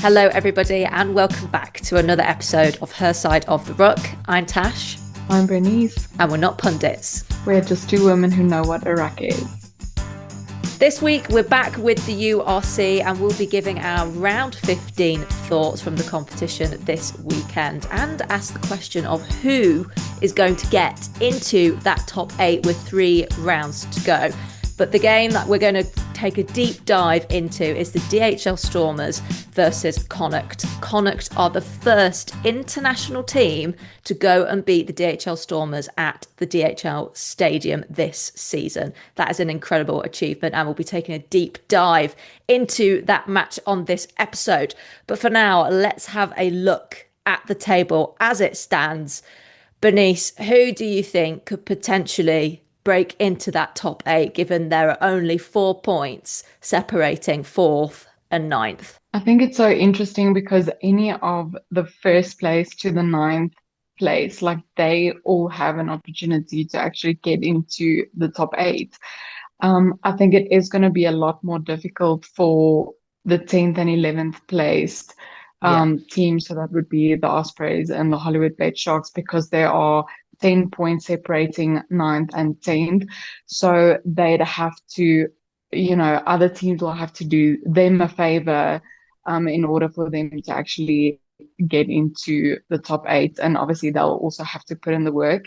Hello, everybody, and welcome back to another episode of Her Side of the Ruck. I'm Tash. I'm Bernice. And we're not pundits. We're just two women who know what a ruck is. This week, we're back with the URC and we'll be giving our round 15 thoughts from the competition this weekend and ask the question of who is going to get into that top 8 with 3 rounds to go. But the game that we're going to take a deep dive into is the DHL Stormers versus Connacht. Connacht are the first international team to go and beat the DHL Stormers at the DHL Stadium this season. That is an incredible achievement, and we'll be taking a deep dive into that match on this episode. But for now, let's have a look at the table as it stands. Bernice, who do you think could potentially break into that top 8, given there are only 4 points separating 4th and 9th? I think it's so interesting because any of the first place to the 9th place, like they all have an opportunity to actually get into the top 8. I think it is going to be a lot more difficult for the 10th and 11th placed teams. So that would be the Ospreys and the Hollywood Bait Sharks, because there are 10 points separating 9th and 10th. So they'd have to, other teams will have to do them a favor in order for them to actually get into the top 8. And obviously they'll also have to put in the work.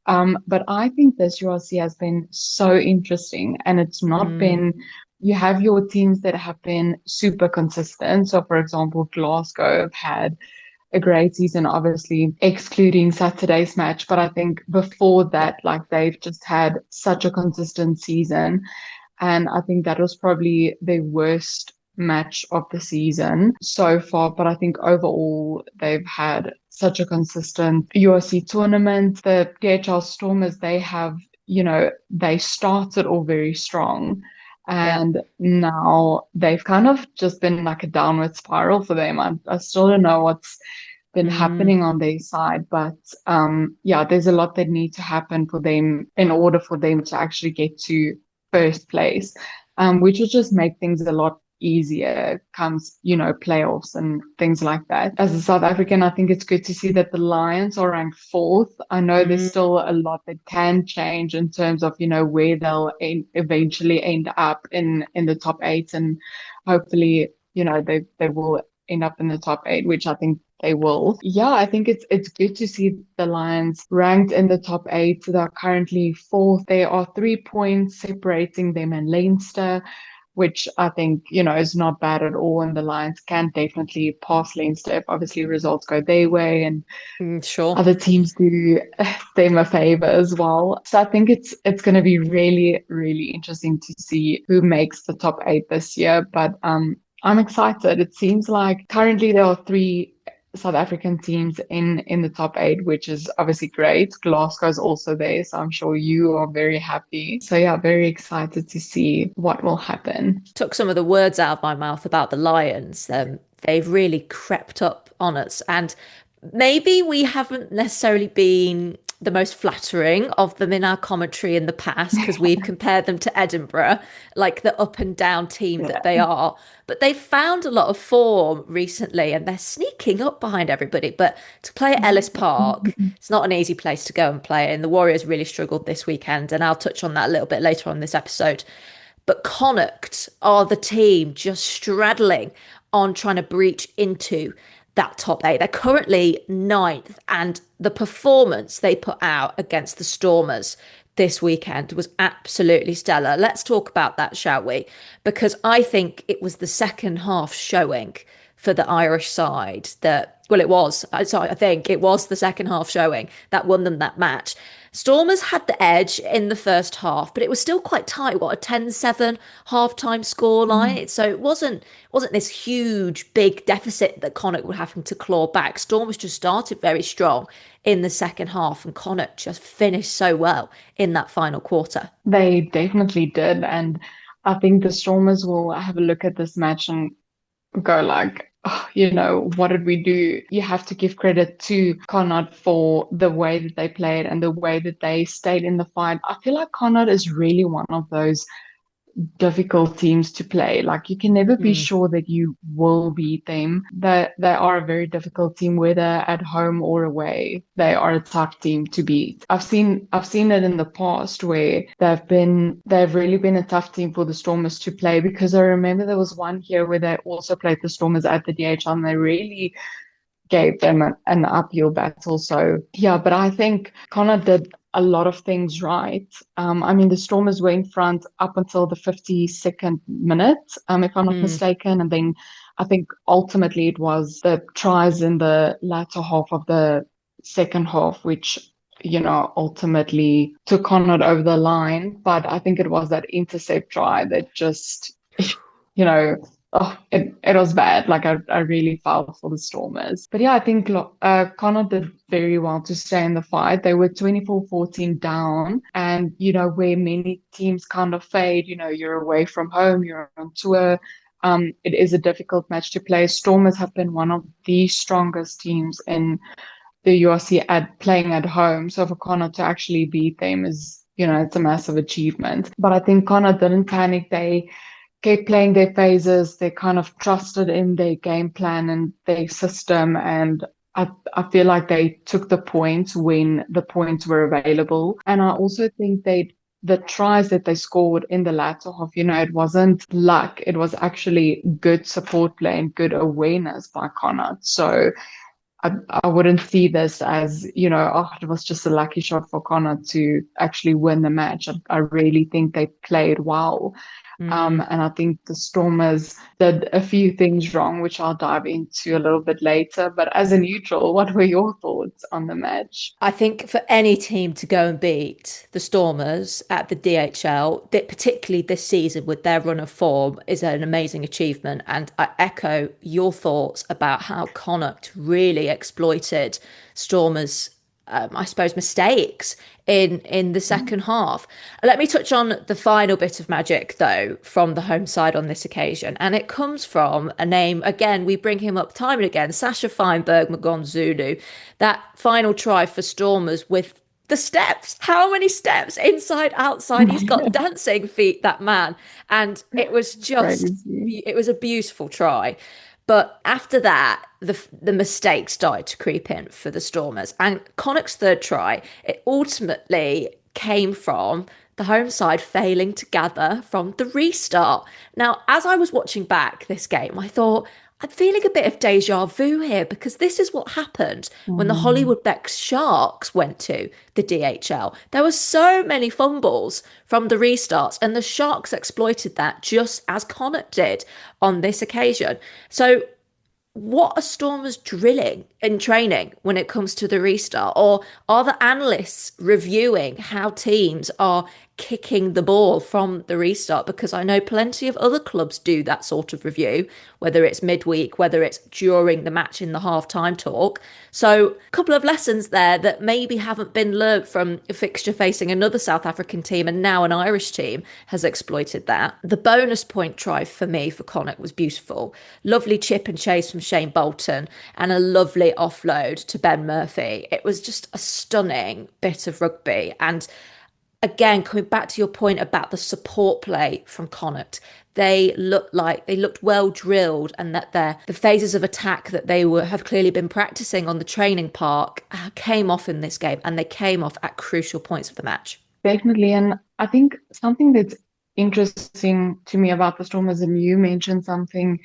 But I think this URC has been so interesting, and it's not been, you have your teams that have been super consistent. So for example, Glasgow have had a great season, obviously excluding Saturday's match. But I think before that, like they've just had such a consistent season. And I think that was probably their worst match of the season so far. But I think overall, they've had such a consistent URC tournament. The DHL Stormers, they have, they started all very strong. And now they've kind of just been like a downward spiral for them. I still don't know what's been happening on their side, but there's a lot that needs to happen for them in order for them to actually get to first place, which will just make things a lot easier comes, playoffs and things like that. As a South African, I think it's good to see that the Lions are ranked 4th. I know there's still a lot that can change in terms of, where they'll eventually end up in the top 8. And hopefully, they will end up in the top 8, which I think they will. Yeah, I think it's good to see the Lions ranked in the top 8. They're currently 4th. There are 3 points separating them and Leinster, which I think, is not bad at all. And the Lions can definitely pass Leinster if obviously results go their way and other teams do them a favor as well. So I think it's going to be really, really interesting to see who makes the top 8 this year. But I'm excited. It seems like currently there are 3 South African teams in the top 8, which is obviously great. Glasgow's also there, so I'm sure you are very happy. So yeah, very excited to see what will happen. Took some of the words out of my mouth about the Lions. They've really crept up on us, and maybe we haven't necessarily been the most flattering of them in our commentary in the past, because we've compared them to Edinburgh, like the up and down team that they are. But they've found a lot of form recently and they're sneaking up behind everybody. But to play at Ellis Park, it's not an easy place to go and play. And the Warriors really struggled this weekend. And I'll touch on that a little bit later on this episode. But Connacht are the team just straddling on trying to breach into that top 8. They're currently 9th, and the performance they put out against the Stormers this weekend was absolutely stellar. Let's talk about that, shall we? Because I think it was the second half showing for the Irish side that, well, it was. Sorry, I think it was the second half showing that won them that match. Stormers had the edge in the first half, but it was still quite tight. What, a 10-7 half-time scoreline? So it wasn't this huge, big deficit that Connacht were having to claw back. Stormers just started very strong in the second half, and Connacht just finished so well in that final quarter. They definitely did, and I think the Stormers will have a look at this match and go like, oh, what did we do? You have to give credit to Connacht for the way that they played and the way that they stayed in the fight. I feel like Connacht is really one of those difficult teams to play. Like you can never be Mm, sure that you will beat them. They are a very difficult team, whether at home or away. They are a tough team to beat. I've seen it in the past where they've really been a tough team for the Stormers to play, because I remember there was one here where they also played the Stormers at the DHL and they really gave them an uphill battle. So yeah, but I think Connacht did a lot of things right. I mean, the Stormers were in front up until the 52nd minute, if I'm not mm. mistaken, and then I think ultimately it was the tries in the latter half of the second half, which ultimately took Connacht over the line. But I think it was that intercept try that just, you know, oh, it was bad. Like I really felt for the Stormers. But yeah, I think Connacht did very well to stay in the fight. They were 24-14 down. And, where many teams kind of fade, you're away from home, you're on tour. It is a difficult match to play. Stormers have been one of the strongest teams in the URC at playing at home. So for Connacht to actually beat them is, it's a massive achievement. But I think Connacht didn't panic. They kept playing their phases. They kind of trusted in their game plan and their system. And I feel like they took the points when the points were available. And I also think the tries that they scored in the latter half, it wasn't luck. It was actually good support play and good awareness by Connacht. So I wouldn't see this as, it was just a lucky shot for Connacht to actually win the match. I really think they played well. Mm. And I think the Stormers did a few things wrong, which I'll dive into a little bit later. But as a neutral, what were your thoughts on the match? I think for any team to go and beat the Stormers at the DHL, that particularly this season with their run of form, is an amazing achievement. And I echo your thoughts about how Connacht really exploited Stormers' I suppose, mistakes in the second half. Let me touch on the final bit of magic, though, from the home side on this occasion. And it comes from a name, again, we bring him up time and again, Sasha Feinberg Zulu. That final try for Stormers with the steps. How many steps inside, outside? He's got dancing feet, that man. And Crazy. it was a beautiful try. But after that, the mistakes started to creep in for the Stormers. And Connacht's third try, it ultimately came from the home side failing to gather from the restart. Now, as I was watching back this game, I thought, I'm feeling a bit of deja vu here because this is what happened when the Mm. Hollywood Becks Sharks went to the DHL. There were so many fumbles from the restarts, and the Sharks exploited that just as Connacht did on this occasion. So what are Stormers drilling in training when it comes to the restart? Or are the analysts reviewing how teams are kicking the ball from the restart? Because I know plenty of other clubs do that sort of review, whether it's midweek, whether it's during the match in the half-time talk. So a couple of lessons there that maybe haven't been learnt from a fixture facing another South African team, and now an Irish team has exploited that. The bonus point try for me for Connacht was beautiful. Lovely chip and chase from Shane Bolton and a lovely offload to Ben Murphy. It was just a stunning bit of rugby. And again, coming back to your point about the support play from Connacht, they looked well drilled, and that the phases of attack that they have clearly been practicing on the training park came off in this game, and they came off at crucial points of the match. Definitely. And I think something that's interesting to me about the Stormers, and you mentioned something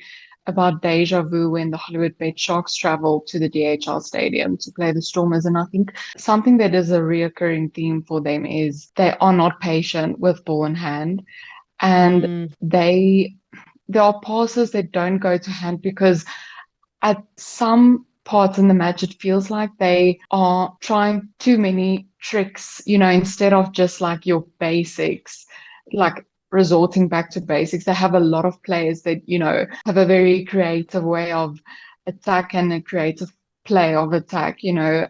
about deja vu when the Hollywood Bait Sharks travel to the DHL Stadium to play the Stormers. And I think something that is a reoccurring theme for them is they are not patient with ball in hand. And Mm, they there are passes that don't go to hand because at some parts in the match, it feels like they are trying too many tricks, instead of just like your basics, like resorting back to basics. They have a lot of players that, have a very creative way of attack and a creative play of attack, yeah,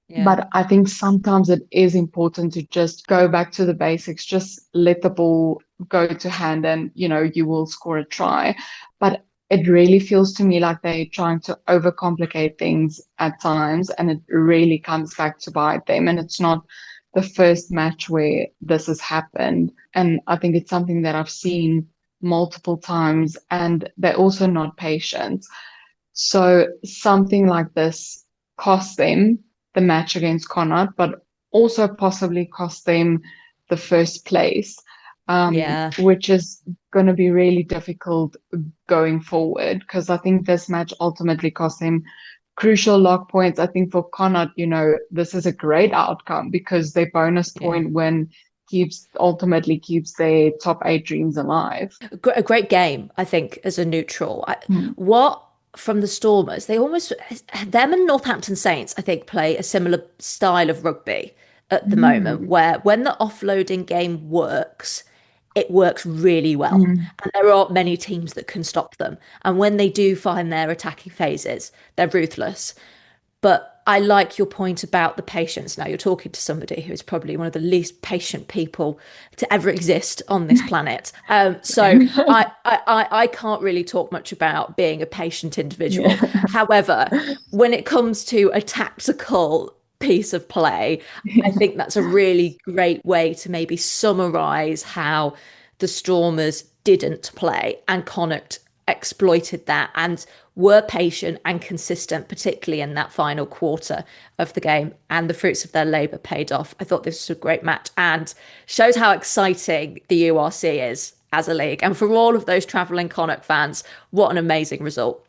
yeah. but I think sometimes it is important to just go back to the basics, just let the ball go to hand and, you will score a try. But it really feels to me like they're trying to overcomplicate things at times, and it really comes back to bite them. And it's not the first match where this has happened. And I think it's something that I've seen multiple times, and they're also not patient. So something like this cost them the match against Connacht, but also possibly cost them the first place, Yeah. which is going to be really difficult going forward because I think this match ultimately cost them crucial lock points. I think for Connacht, this is a great outcome because their bonus Yeah. point win ultimately keeps their top eight dreams alive. A great game, I think, as a neutral. Mm. What from the Stormers, them and Northampton Saints, I think, play a similar style of rugby at the moment, Mm. where when the offloading game works, it works really well. Mm. And there aren't many teams that can stop them. And when they do find their attacking phases, they're ruthless. But I like your point about the patience. Now you're talking to somebody who is probably one of the least patient people to ever exist on this planet. So I can't really talk much about being a patient individual. Yeah. However, when it comes to a tactical piece of play, I think that's a really great way to maybe summarize how the Stormers didn't play and Connacht exploited that and were patient and consistent, particularly in that final quarter of the game, and the fruits of their labour paid off. I thought this was a great match and shows how exciting the URC is as a league. And for all of those travelling Connacht fans, what an amazing result.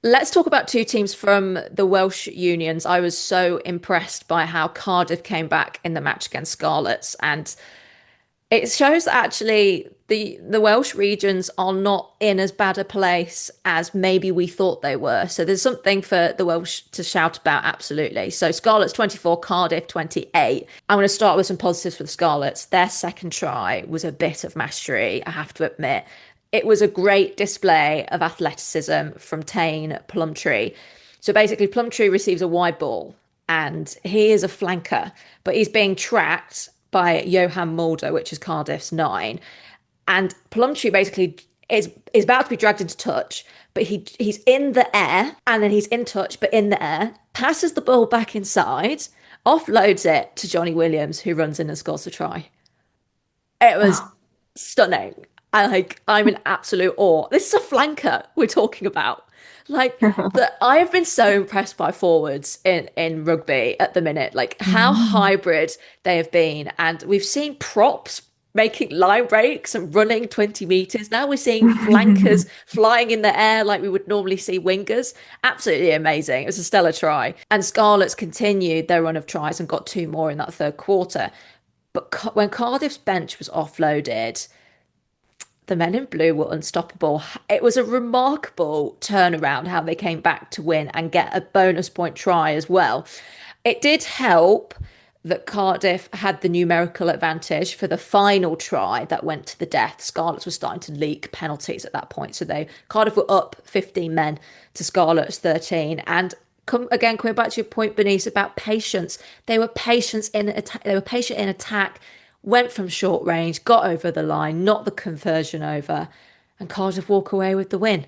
Let's talk about two teams from the Welsh unions. I was so impressed by how Cardiff came back in the match against Scarlets, and it shows that actually the Welsh regions are not in as bad a place as maybe we thought they were. So there's something for the Welsh to shout about, absolutely. So Scarlets 24, Cardiff 28. I'm going to start with some positives for the Scarlets. Their second try was a bit of mastery, I have to admit. It was a great display of athleticism from Tane Plumtree. So basically, Plumtree receives a wide ball and he is a flanker, but he's being tracked by Johan Mulder, which is Cardiff's nine. And Plumtree basically is about to be dragged into touch, but he's in the air and then he's in touch, but in the air, passes the ball back inside, offloads it to Johnny Williams, who runs in and scores a try. It was stunning. I'm in absolute awe. This is a flanker we're talking about. I have been so impressed by forwards in rugby at the minute, like how Mm. hybrid they have been. And we've seen props making line breaks and running 20 meters. Now we're seeing flankers flying in the air like we would normally see wingers. Absolutely amazing. It was a stellar try. And Scarlets continued their run of tries and got two more in that third quarter. But when Cardiff's bench was offloaded, the men in blue were unstoppable. It was a remarkable turnaround how they came back to win and get a bonus point try as well. It did help that Cardiff had the numerical advantage for the final try that went to the death. Scarlets were starting to leak penalties at that point. So Cardiff were up 15 men to Scarlets 13. And coming back to your point, Bernice, about patience. They were patient in attack. They were patient in attack, went from short range, got over the line, knocked the conversion over, and Cardiff walk away with the win.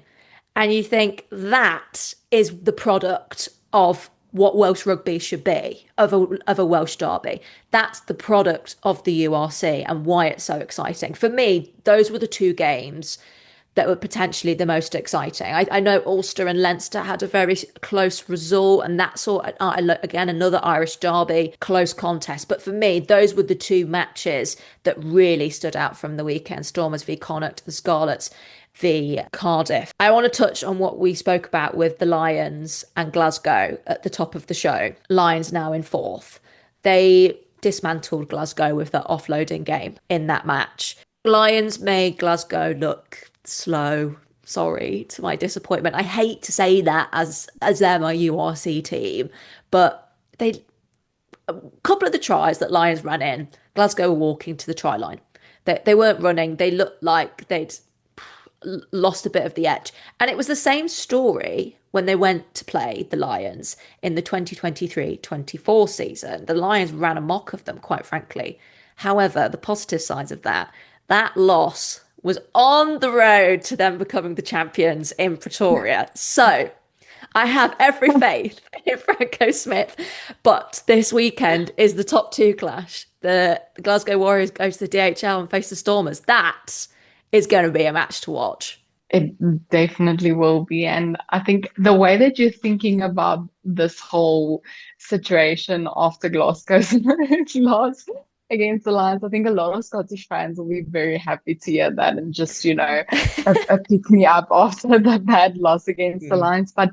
And you think that is the product of what Welsh rugby should be, of a Welsh derby. That's the product of the URC and why it's so exciting. For me, those were the two games that were potentially the most exciting. I know Ulster and Leinster had a very close result, and that's again another Irish derby, close contest. But for me, those were the two matches that really stood out from the weekend: Stormers v Connacht, the Scarlets v Cardiff. I want to touch on what we spoke about with the Lions and Glasgow at the top of the show. Lions now in fourth. They dismantled Glasgow with that offloading game in that match. Lions made Glasgow look slow. Sorry to my disappointment. I hate to say that as they're my URC team, but they a couple of the tries that Lions ran in, Glasgow were walking to the try line. They weren't running. They looked like they'd lost a bit of the edge. And it was the same story when they went to play the Lions in the 2023-24 season. The Lions ran amok of them, quite frankly. However, the positive sides of that loss was on the road to them becoming the champions in Pretoria. So I have every faith in Franco Smith, but this weekend is the top two clash. the Glasgow Warriors go to the DHL and face the Stormers. That is going to be a match to watch. It definitely will be. And I think the way that you're thinking about this whole situation after Glasgow's loss against the Lions, I think a lot of Scottish fans will be very happy to hear that and just, a pick me up after the bad loss against the Mm. Lions. But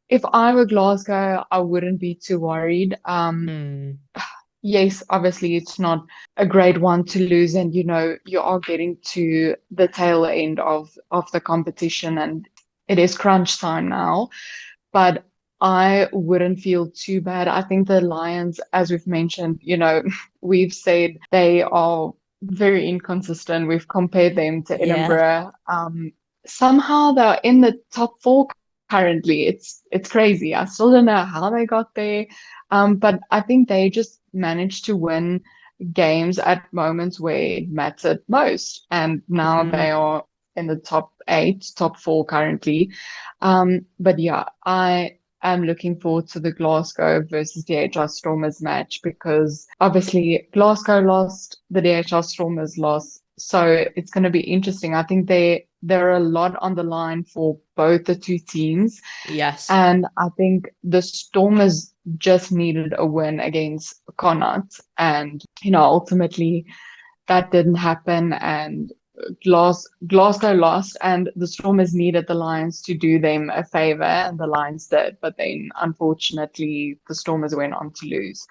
if I were Glasgow, I wouldn't be too worried. Mm. Yes, obviously it's not a great one to lose, and you are getting to the tail end of the competition, and it is crunch time now. But I wouldn't feel too bad. I think the Lions, as we've mentioned, we've said they are very inconsistent. We've compared them to Yeah. Edinburgh. Somehow they're in the top four currently. It's crazy. I still don't know how they got there. But I think they just managed to win games at moments where it mattered most. And now they Mm. are in the top eight, top four currently. But yeah, I am looking forward to the Glasgow versus DHL Stormers match because obviously Glasgow lost, the DHL Stormers lost. So it's going to be interesting. I think there are a lot on the line for both the two teams. Yes. And I think the Stormers just needed a win against Connacht. And, ultimately that didn't happen. And Glasgow lost, and the Stormers needed the Lions to do them a favor, and the Lions did. But then, unfortunately, the Stormers went on to lose.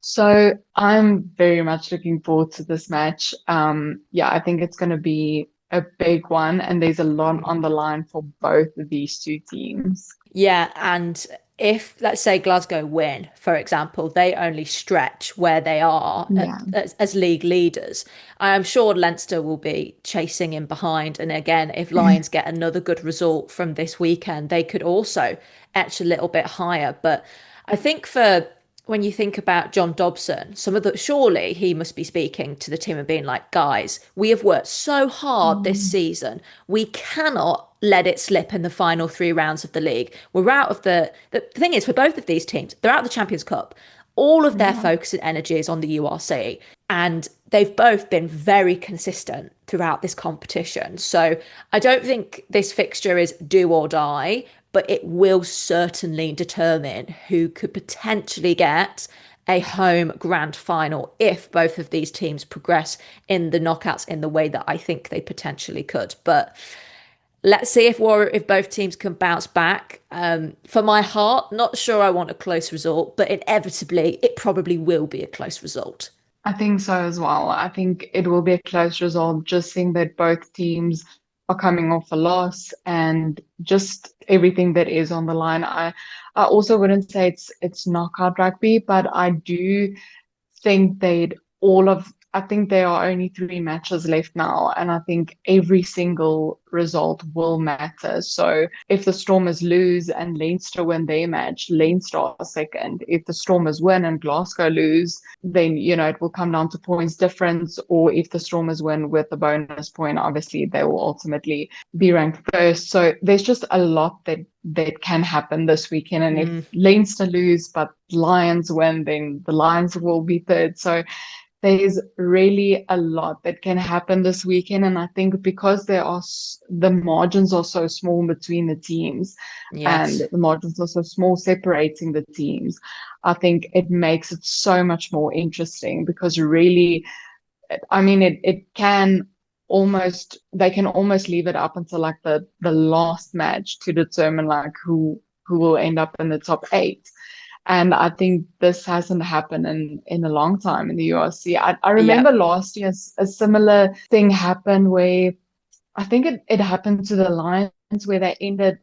So I'm very much looking forward to this match. Yeah, I think it's going to be a big one, and there's a lot on the line for both of these two teams. Yeah, and if let's say Glasgow win, for example, they only stretch where they are Yeah. as league leaders. I am sure Leinster will be chasing in behind. And again, if Lions get another good result from this weekend, they could also etch a little bit higher. But I think for when you think about John Dobson, some of the surely he must be speaking to the team and being like, guys, we have worked so hard this Mm, season. We cannot let it slip in the final three rounds of the league. We're out of the thing is for both of these teams, they're out of the Champions Cup. All of their yeah. focus and energy is on the URC. And they've both been very consistent throughout this competition. So I don't think this fixture is do or die, but it will certainly determine who could potentially get a home grand final if both of these teams progress in the knockouts in the way that I think they potentially could. But let's see if both teams can bounce back. For my heart, not sure I want a close result, but inevitably it probably will be a close result. I think so as well. I think it will be a close result, just seeing that both teams are coming off a loss and just everything that is on the line. I also wouldn't say it's knockout rugby, but I do think I think there are only three matches left now, and I think every single result will matter. So if the Stormers lose and Leinster win their match, Leinster are second. If the Stormers win and Glasgow lose, then, it will come down to points difference, or if the Stormers win with a bonus point, obviously they will ultimately be ranked first. So there's just a lot that can happen this weekend. And if Mm, Leinster lose but Lions win, then the Lions will be third. So there's really a lot that can happen this weekend. And I think because the margins are so small between the teams and yes. the margins are so small separating the teams, I think it makes it so much more interesting because really, I mean, they can almost leave it up until like the last match to determine like who will end up in the top eight. And I think this hasn't happened in a long time in the URC. I remember Yep. last year a similar thing happened where I think it happened to the Lions where they ended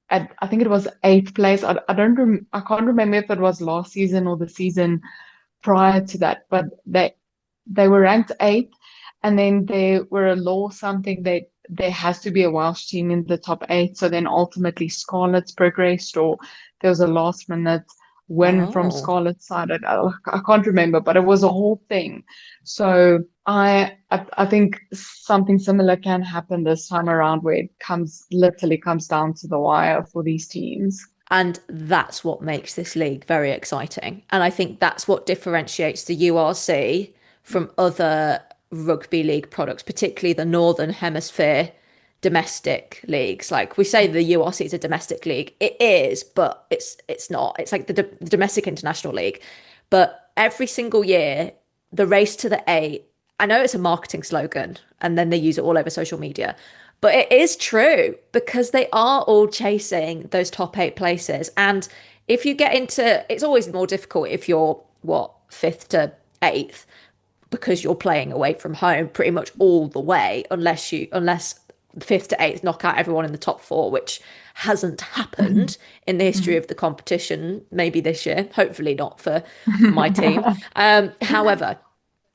at, I think it was eighth place. I can't remember if it was last season or the season prior to that, but they were ranked eighth, and then there were a law something that there has to be a Welsh team in the top eight. So then ultimately Scarlets progressed, or there was a last minute win from Oh. Scarlet's side. I can't remember, but it was a whole thing. So I think something similar can happen this time around where it literally comes down to the wire for these teams. And that's what makes this league very exciting. And I think that's what differentiates the URC from other rugby league products, particularly the Northern Hemisphere domestic leagues. Like we say the URC is a domestic league. It is, but it's not. It's like the domestic international league. But every single year, the race to the eight, I know it's a marketing slogan and then they use it all over social media, but it is true because they are all chasing those top eight places. And if you get into, it's always more difficult if you're what, fifth to eighth, because you're playing away from home pretty much all the way, unless fifth to eighth knock out everyone in the top four, which hasn't happened in the history of the competition. Maybe this year, hopefully not for my team. However,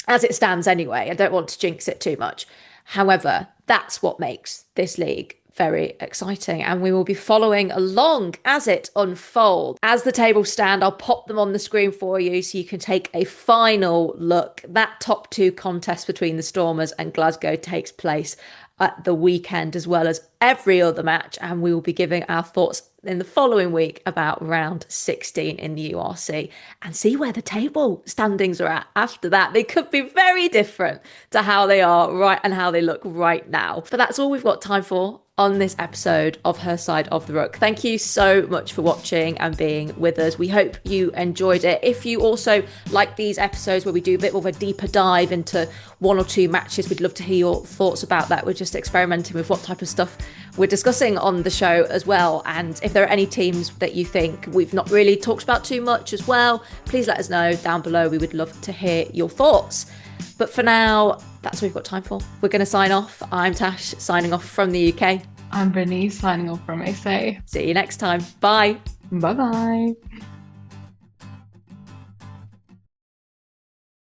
as it stands anyway, I don't want to jinx it too much. However, that's what makes this league very exciting, and we will be following along as it unfolds. As the tables stand, I'll pop them on the screen for you so you can take a final look. That top two contest between the Stormers and Glasgow takes place at the weekend, as well as every other match, and we will be giving our thoughts in the following week about round 16 in the URC and see where the table standings are at after that. They could be very different to how they are right and how they look right now. But that's all we've got time for on this episode of Her Side of the Ruck. Thank you so much for watching and being with us. We hope you enjoyed it. If you also like these episodes where we do a bit more of a deeper dive into one or two matches, we'd love to hear your thoughts about that. We're just experimenting with what type of stuff we're discussing on the show as well. And if there are any teams that you think we've not really talked about too much as well, please let us know down below. We would love to hear your thoughts. But for now, that's all we've got time for. We're going to sign off. I'm Tash, signing off from the UK. I'm Bernice, signing off from SA. See you next time. Bye. Bye-bye.